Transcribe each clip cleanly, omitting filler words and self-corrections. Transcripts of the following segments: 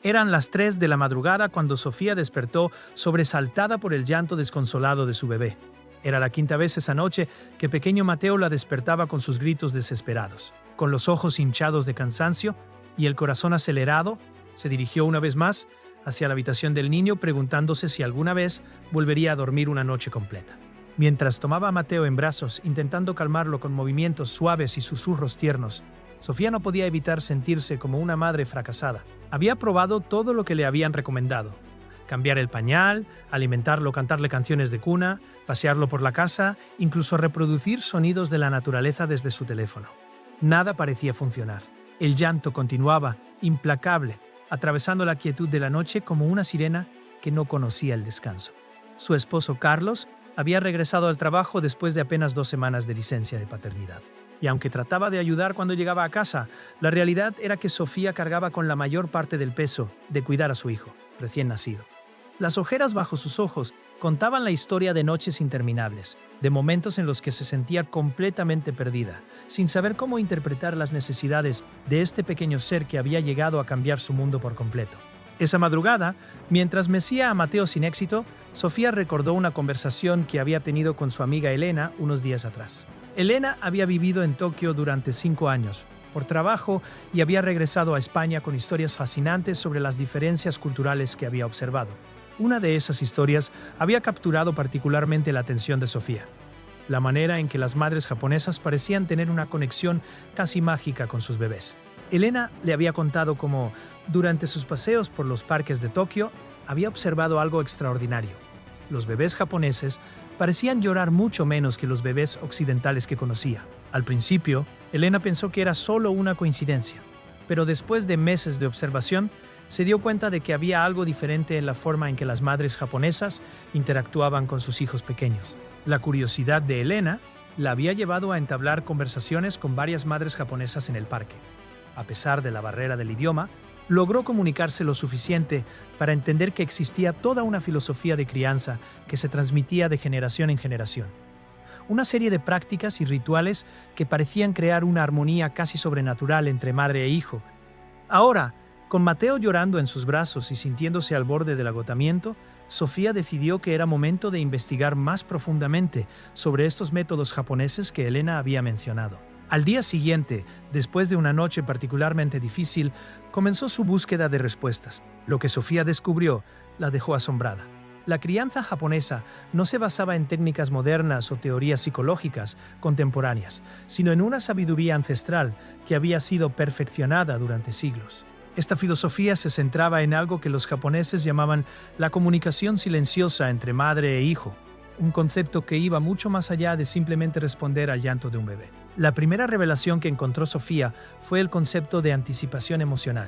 Eran las 3 de la madrugada cuando Sofía despertó sobresaltada por el llanto desconsolado de su bebé. Era la quinta vez esa noche que pequeño Mateo la despertaba con sus gritos desesperados. Con los ojos hinchados de cansancio y el corazón acelerado, se dirigió una vez más hacia la habitación del niño preguntándose si alguna vez volvería a dormir una noche completa. Mientras tomaba a Mateo en brazos, intentando calmarlo con movimientos suaves y susurros tiernos, Sofía no podía evitar sentirse como una madre fracasada. Había probado todo lo que le habían recomendado: cambiar el pañal, alimentarlo, cantarle canciones de cuna, pasearlo por la casa, incluso reproducir sonidos de la naturaleza desde su teléfono. Nada parecía funcionar. El llanto continuaba, implacable, atravesando la quietud de la noche como una sirena que no conocía el descanso. Su esposo Carlos había regresado al trabajo después de apenas 2 semanas de licencia de paternidad. Y aunque trataba de ayudar cuando llegaba a casa, la realidad era que Sofía cargaba con la mayor parte del peso de cuidar a su hijo, recién nacido. Las ojeras bajo sus ojos contaban la historia de noches interminables, de momentos en los que se sentía completamente perdida, sin saber cómo interpretar las necesidades de este pequeño ser que había llegado a cambiar su mundo por completo. Esa madrugada, mientras mecía a Mateo sin éxito, Sofía recordó una conversación que había tenido con su amiga Elena unos días atrás. Elena había vivido en Tokio durante 5 años, por trabajo, y había regresado a España con historias fascinantes sobre las diferencias culturales que había observado. Una de esas historias había capturado particularmente la atención de Sofía: la manera en que las madres japonesas parecían tener una conexión casi mágica con sus bebés. Elena le había contado cómo, durante sus paseos por los parques de Tokio, había observado algo extraordinario. Los bebés japoneses parecían llorar mucho menos que los bebés occidentales que conocía. Al principio, Elena pensó que era solo una coincidencia, pero después de meses de observación, se dio cuenta de que había algo diferente en la forma en que las madres japonesas interactuaban con sus hijos pequeños. La curiosidad de Elena la había llevado a entablar conversaciones con varias madres japonesas en el parque. A pesar de la barrera del idioma, logró comunicarse lo suficiente para entender que existía toda una filosofía de crianza que se transmitía de generación en generación. Una serie de prácticas y rituales que parecían crear una armonía casi sobrenatural entre madre e hijo. Ahora, con Mateo llorando en sus brazos y sintiéndose al borde del agotamiento, Sofía decidió que era momento de investigar más profundamente sobre estos métodos japoneses que Elena había mencionado. Al día siguiente, después de una noche particularmente difícil, comenzó su búsqueda de respuestas. Lo que Sofía descubrió la dejó asombrada. La crianza japonesa no se basaba en técnicas modernas o teorías psicológicas contemporáneas, sino en una sabiduría ancestral que había sido perfeccionada durante siglos. Esta filosofía se centraba en algo que los japoneses llamaban la comunicación silenciosa entre madre e hijo, un concepto que iba mucho más allá de simplemente responder al llanto de un bebé. La primera revelación que encontró Sofía fue el concepto de anticipación emocional.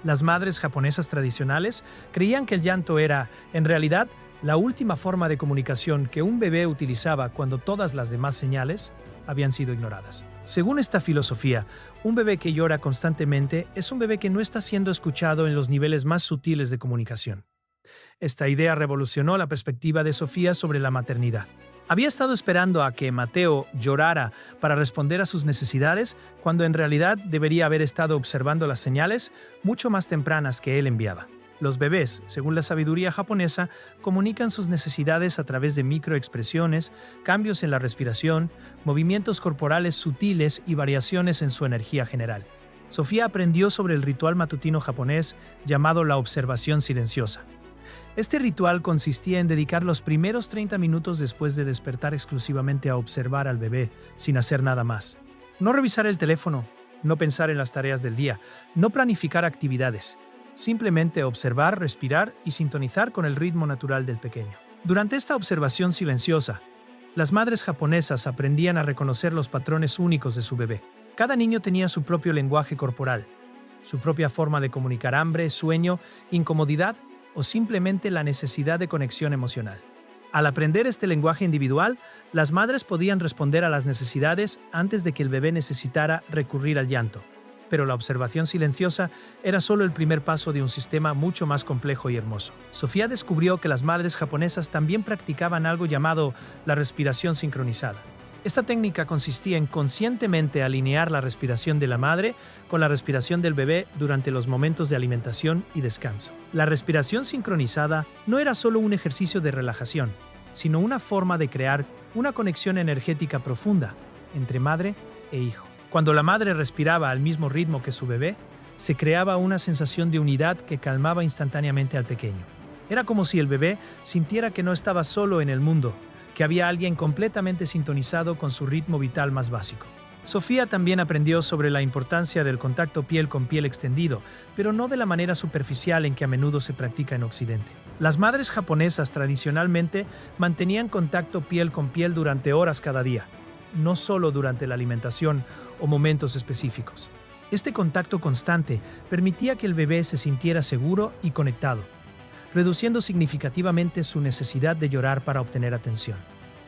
Las madres japonesas tradicionales creían que el llanto era, en realidad, la última forma de comunicación que un bebé utilizaba cuando todas las demás señales habían sido ignoradas. Según esta filosofía, un bebé que llora constantemente es un bebé que no está siendo escuchado en los niveles más sutiles de comunicación. Esta idea revolucionó la perspectiva de Sofía sobre la maternidad. Había estado esperando a que Mateo llorara para responder a sus necesidades, cuando en realidad debería haber estado observando las señales mucho más tempranas que él enviaba. Los bebés, según la sabiduría japonesa, comunican sus necesidades a través de microexpresiones, cambios en la respiración, movimientos corporales sutiles y variaciones en su energía general. Sofía aprendió sobre el ritual matutino japonés llamado la observación silenciosa. Este ritual consistía en dedicar los primeros 30 minutos después de despertar exclusivamente a observar al bebé, sin hacer nada más. No revisar el teléfono, no pensar en las tareas del día, no planificar actividades. Simplemente observar, respirar y sintonizar con el ritmo natural del pequeño. Durante esta observación silenciosa, las madres japonesas aprendían a reconocer los patrones únicos de su bebé. Cada niño tenía su propio lenguaje corporal, su propia forma de comunicar hambre, sueño, incomodidad o simplemente la necesidad de conexión emocional. Al aprender este lenguaje individual, las madres podían responder a las necesidades antes de que el bebé necesitara recurrir al llanto. Pero la observación silenciosa era solo el primer paso de un sistema mucho más complejo y hermoso. Sofía descubrió que las madres japonesas también practicaban algo llamado la respiración sincronizada. Esta técnica consistía en conscientemente alinear la respiración de la madre con la respiración del bebé durante los momentos de alimentación y descanso. La respiración sincronizada no era solo un ejercicio de relajación, sino una forma de crear una conexión energética profunda entre madre e hijo. Cuando la madre respiraba al mismo ritmo que su bebé, se creaba una sensación de unidad que calmaba instantáneamente al pequeño. Era como si el bebé sintiera que no estaba solo en el mundo, que había alguien completamente sintonizado con su ritmo vital más básico. Sofía también aprendió sobre la importancia del contacto piel con piel extendido, pero no de la manera superficial en que a menudo se practica en Occidente. Las madres japonesas tradicionalmente mantenían contacto piel con piel durante horas cada día, no solo durante la alimentación o momentos específicos. Este contacto constante permitía que el bebé se sintiera seguro y conectado, reduciendo significativamente su necesidad de llorar para obtener atención.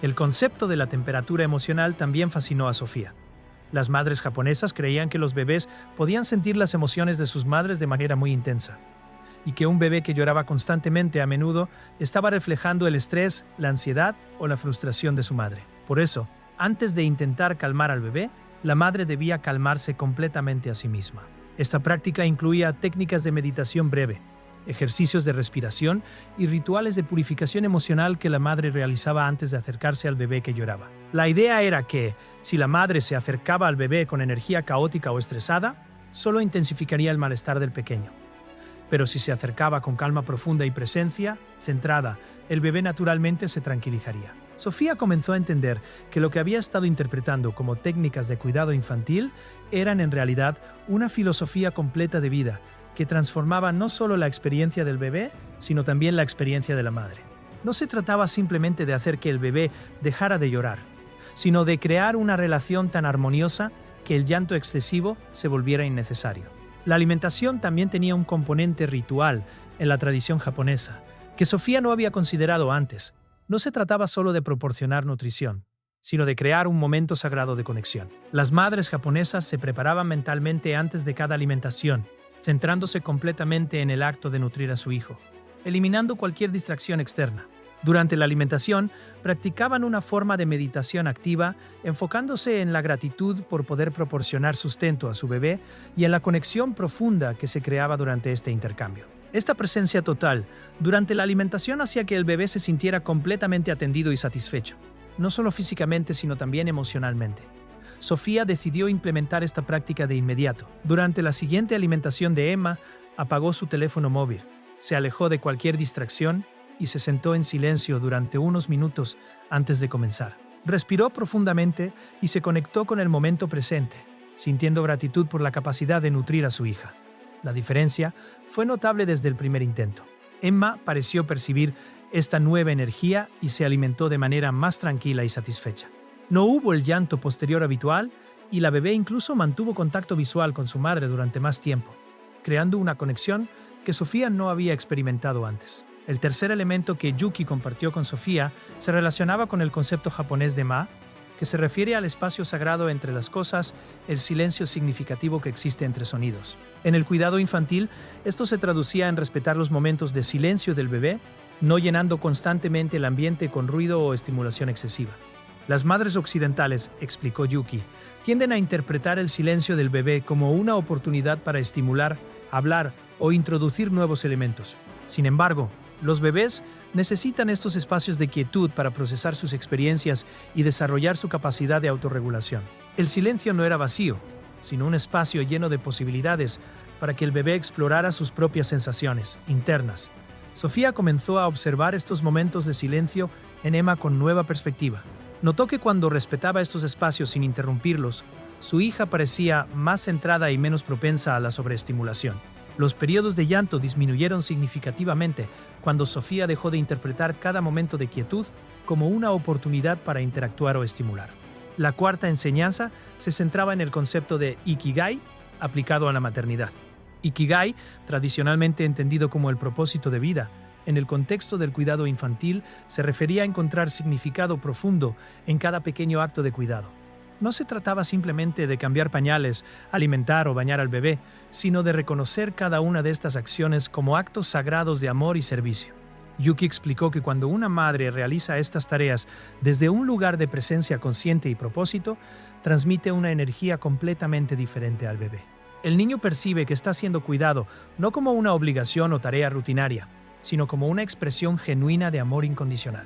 El concepto de la temperatura emocional también fascinó a Sofía. Las madres japonesas creían que los bebés podían sentir las emociones de sus madres de manera muy intensa, y que un bebé que lloraba constantemente a menudo estaba reflejando el estrés, la ansiedad o la frustración de su madre. Por eso, antes de intentar calmar al bebé, la madre debía calmarse completamente a sí misma. Esta práctica incluía técnicas de meditación breve, ejercicios de respiración y rituales de purificación emocional que la madre realizaba antes de acercarse al bebé que lloraba. La idea era que, si la madre se acercaba al bebé con energía caótica o estresada, solo intensificaría el malestar del pequeño. Pero si se acercaba con calma profunda y presencia centrada, el bebé naturalmente se tranquilizaría. Sofía comenzó a entender que lo que había estado interpretando como técnicas de cuidado infantil eran en realidad una filosofía completa de vida que transformaba no solo la experiencia del bebé, sino también la experiencia de la madre. No se trataba simplemente de hacer que el bebé dejara de llorar, sino de crear una relación tan armoniosa que el llanto excesivo se volviera innecesario. La alimentación también tenía un componente ritual en la tradición japonesa, que Sofía no había considerado antes. No se trataba solo de proporcionar nutrición, sino de crear un momento sagrado de conexión. Las madres japonesas se preparaban mentalmente antes de cada alimentación, centrándose completamente en el acto de nutrir a su hijo, eliminando cualquier distracción externa. Durante la alimentación, practicaban una forma de meditación activa, enfocándose en la gratitud por poder proporcionar sustento a su bebé y en la conexión profunda que se creaba durante este intercambio. Esta presencia total durante la alimentación hacía que el bebé se sintiera completamente atendido y satisfecho, no solo físicamente, sino también emocionalmente. Sofía decidió implementar esta práctica de inmediato. Durante la siguiente alimentación de Emma, apagó su teléfono móvil, se alejó de cualquier distracción y se sentó en silencio durante unos minutos antes de comenzar. Respiró profundamente y se conectó con el momento presente, sintiendo gratitud por la capacidad de nutrir a su hija. La diferencia fue notable desde el primer intento. Emma pareció percibir esta nueva energía y se alimentó de manera más tranquila y satisfecha. No hubo el llanto posterior habitual y la bebé incluso mantuvo contacto visual con su madre durante más tiempo, creando una conexión que Sofía no había experimentado antes. El tercer elemento que Yuki compartió con Sofía se relacionaba con el concepto japonés de Ma, que se refiere al espacio sagrado entre las cosas, el silencio significativo que existe entre sonidos. En el cuidado infantil, esto se traducía en respetar los momentos de silencio del bebé, no llenando constantemente el ambiente con ruido o estimulación excesiva. Las madres occidentales, explicó Yuki, tienden a interpretar el silencio del bebé como una oportunidad para estimular, hablar o introducir nuevos elementos. Sin embargo, los bebés necesitan estos espacios de quietud para procesar sus experiencias y desarrollar su capacidad de autorregulación. El silencio no era vacío, sino un espacio lleno de posibilidades para que el bebé explorara sus propias sensaciones internas. Sofía comenzó a observar estos momentos de silencio en Emma con nueva perspectiva. Notó que cuando respetaba estos espacios sin interrumpirlos, su hija parecía más centrada y menos propensa a la sobreestimulación. Los periodos de llanto disminuyeron significativamente cuando Sofía dejó de interpretar cada momento de quietud como una oportunidad para interactuar o estimular. La cuarta enseñanza se centraba en el concepto de Ikigai aplicado a la maternidad. Ikigai, tradicionalmente entendido como el propósito de vida, en el contexto del cuidado infantil se refería a encontrar significado profundo en cada pequeño acto de cuidado. No se trataba simplemente de cambiar pañales, alimentar o bañar al bebé, sino de reconocer cada una de estas acciones como actos sagrados de amor y servicio. Yuki explicó que cuando una madre realiza estas tareas desde un lugar de presencia consciente y propósito, transmite una energía completamente diferente al bebé. El niño percibe que está siendo cuidado no como una obligación o tarea rutinaria, sino como una expresión genuina de amor incondicional.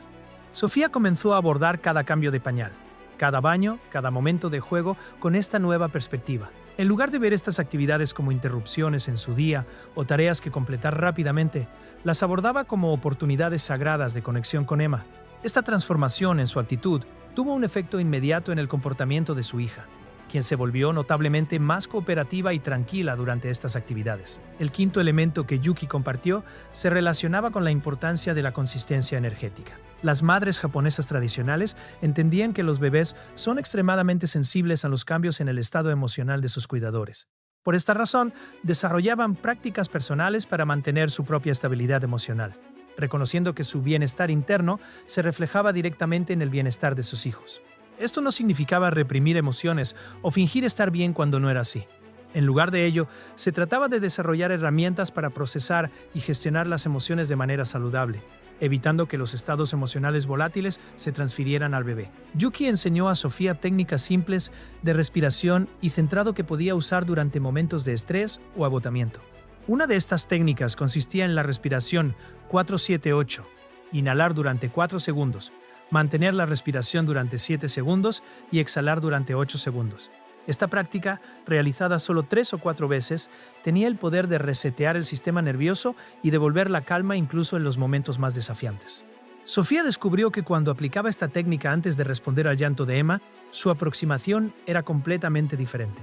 Sofía comenzó a abordar cada cambio de pañal, cada baño, cada momento de juego con esta nueva perspectiva. En lugar de ver estas actividades como interrupciones en su día o tareas que completar rápidamente, las abordaba como oportunidades sagradas de conexión con Emma. Esta transformación en su actitud tuvo un efecto inmediato en el comportamiento de su hija, quien se volvió notablemente más cooperativa y tranquila durante estas actividades. El quinto elemento que Yuki compartió se relacionaba con la importancia de la consistencia energética. Las madres japonesas tradicionales entendían que los bebés son extremadamente sensibles a los cambios en el estado emocional de sus cuidadores. Por esta razón, desarrollaban prácticas personales para mantener su propia estabilidad emocional, reconociendo que su bienestar interno se reflejaba directamente en el bienestar de sus hijos. Esto no significaba reprimir emociones o fingir estar bien cuando no era así. En lugar de ello, se trataba de desarrollar herramientas para procesar y gestionar las emociones de manera saludable, evitando que los estados emocionales volátiles se transfirieran al bebé. Yuki enseñó a Sofía técnicas simples de respiración y centrado que podía usar durante momentos de estrés o agotamiento. Una de estas técnicas consistía en la respiración 4-7-8, inhalar durante 4 segundos, mantener la respiración durante 7 segundos y exhalar durante 8 segundos. Esta práctica, realizada solo 3 o 4 veces, tenía el poder de resetear el sistema nervioso y devolver la calma incluso en los momentos más desafiantes. Sofía descubrió que cuando aplicaba esta técnica antes de responder al llanto de Emma, su aproximación era completamente diferente.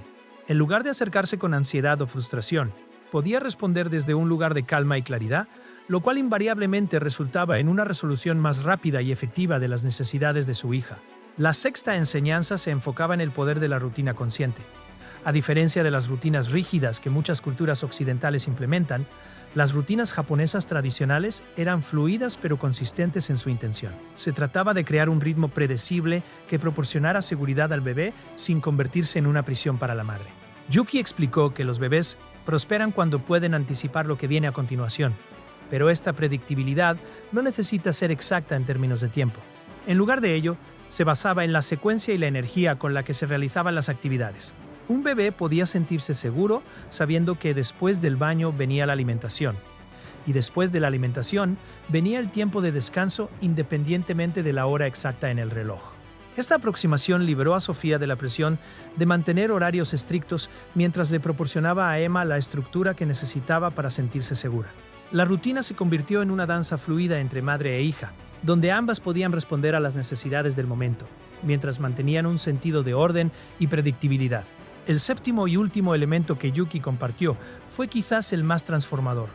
En lugar de acercarse con ansiedad o frustración, podía responder desde un lugar de calma y claridad, lo cual invariablemente resultaba en una resolución más rápida y efectiva de las necesidades de su hija. La sexta enseñanza se enfocaba en el poder de la rutina consciente. A diferencia de las rutinas rígidas que muchas culturas occidentales implementan, las rutinas japonesas tradicionales eran fluidas pero consistentes en su intención. Se trataba de crear un ritmo predecible que proporcionara seguridad al bebé sin convertirse en una prisión para la madre. Yuki explicó que los bebés prosperan cuando pueden anticipar lo que viene a continuación, pero esta predictibilidad no necesita ser exacta en términos de tiempo. En lugar de ello, se basaba en la secuencia y la energía con la que se realizaban las actividades. Un bebé podía sentirse seguro sabiendo que después del baño venía la alimentación, y después de la alimentación venía el tiempo de descanso independientemente de la hora exacta en el reloj. Esta aproximación liberó a Sofía de la presión de mantener horarios estrictos mientras le proporcionaba a Emma la estructura que necesitaba para sentirse segura. La rutina se convirtió en una danza fluida entre madre e hija, donde ambas podían responder a las necesidades del momento, mientras mantenían un sentido de orden y predictibilidad. El séptimo y último elemento que Yuki compartió fue quizás el más transformador: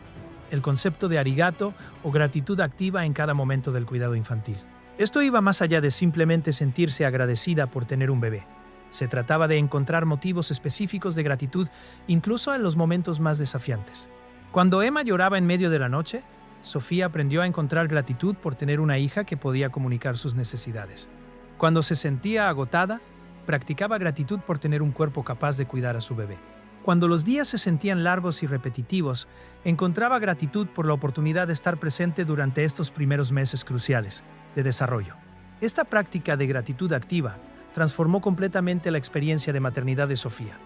el concepto de arigato o gratitud activa en cada momento del cuidado infantil. Esto iba más allá de simplemente sentirse agradecida por tener un bebé. Se trataba de encontrar motivos específicos de gratitud incluso en los momentos más desafiantes. Cuando Emma lloraba en medio de la noche, Sofía aprendió a encontrar gratitud por tener una hija que podía comunicar sus necesidades. Cuando se sentía agotada, practicaba gratitud por tener un cuerpo capaz de cuidar a su bebé. Cuando los días se sentían largos y repetitivos, encontraba gratitud por la oportunidad de estar presente durante estos primeros meses cruciales de desarrollo. Esta práctica de gratitud activa transformó completamente la experiencia de maternidad de Sofía.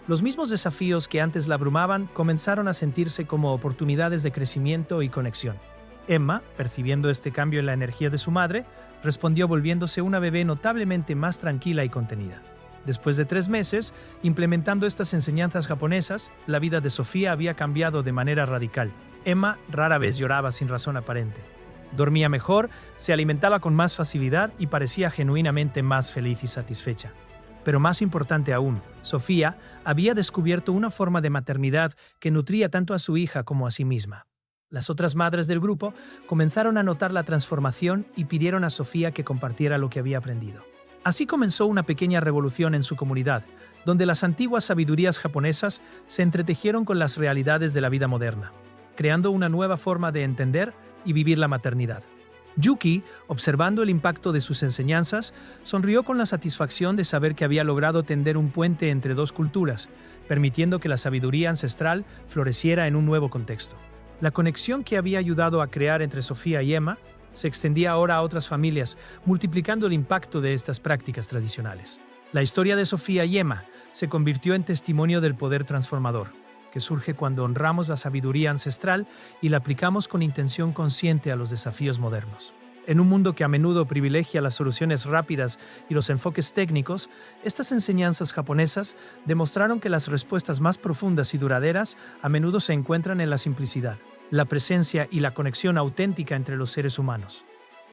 Los mismos desafíos que antes la abrumaban comenzaron a sentirse como oportunidades de crecimiento y conexión. Emma, percibiendo este cambio en la energía de su madre, respondió volviéndose una bebé notablemente más tranquila y contenida. Después de 3 meses, implementando estas enseñanzas japonesas, la vida de Sofía había cambiado de manera radical. Emma rara vez lloraba sin razón aparente. Dormía mejor, se alimentaba con más facilidad y parecía genuinamente más feliz y satisfecha. Pero más importante aún, Sofía había descubierto una forma de maternidad que nutría tanto a su hija como a sí misma. Las otras madres del grupo comenzaron a notar la transformación y pidieron a Sofía que compartiera lo que había aprendido. Así comenzó una pequeña revolución en su comunidad, donde las antiguas sabidurías japonesas se entretejieron con las realidades de la vida moderna, creando una nueva forma de entender y vivir la maternidad. Yuki, observando el impacto de sus enseñanzas, sonrió con la satisfacción de saber que había logrado tender un puente entre 2 culturas, permitiendo que la sabiduría ancestral floreciera en un nuevo contexto. La conexión que había ayudado a crear entre Sofía y Emma se extendía ahora a otras familias, multiplicando el impacto de estas prácticas tradicionales. La historia de Sofía y Emma se convirtió en testimonio del poder transformador, que surge cuando honramos la sabiduría ancestral y la aplicamos con intención consciente a los desafíos modernos. En un mundo que a menudo privilegia las soluciones rápidas y los enfoques técnicos, estas enseñanzas japonesas demostraron que las respuestas más profundas y duraderas a menudo se encuentran en la simplicidad, la presencia y la conexión auténtica entre los seres humanos.